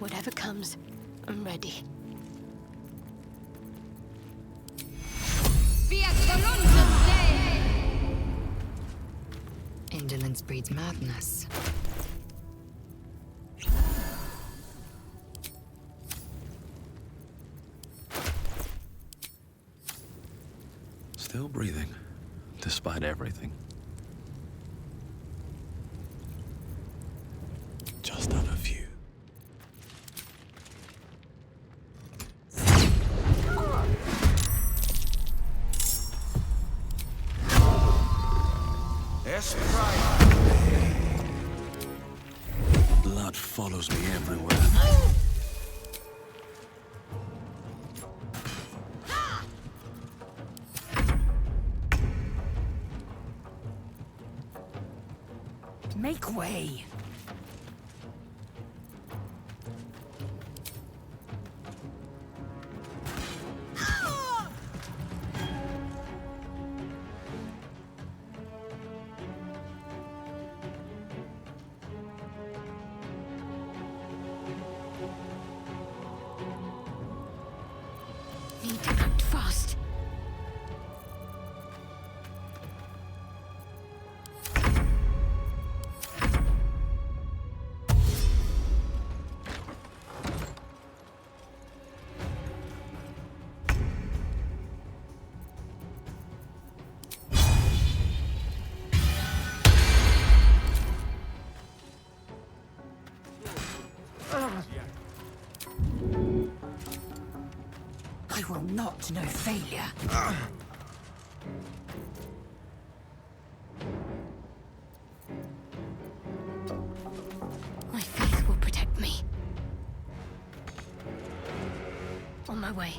Whatever comes, I'm ready. Indolence breeds madness. Still breathing, despite everything. Just done a few. Blood follows me everywhere. Make way! Need to act fast. I will not know failure. My faith will protect me. On my way.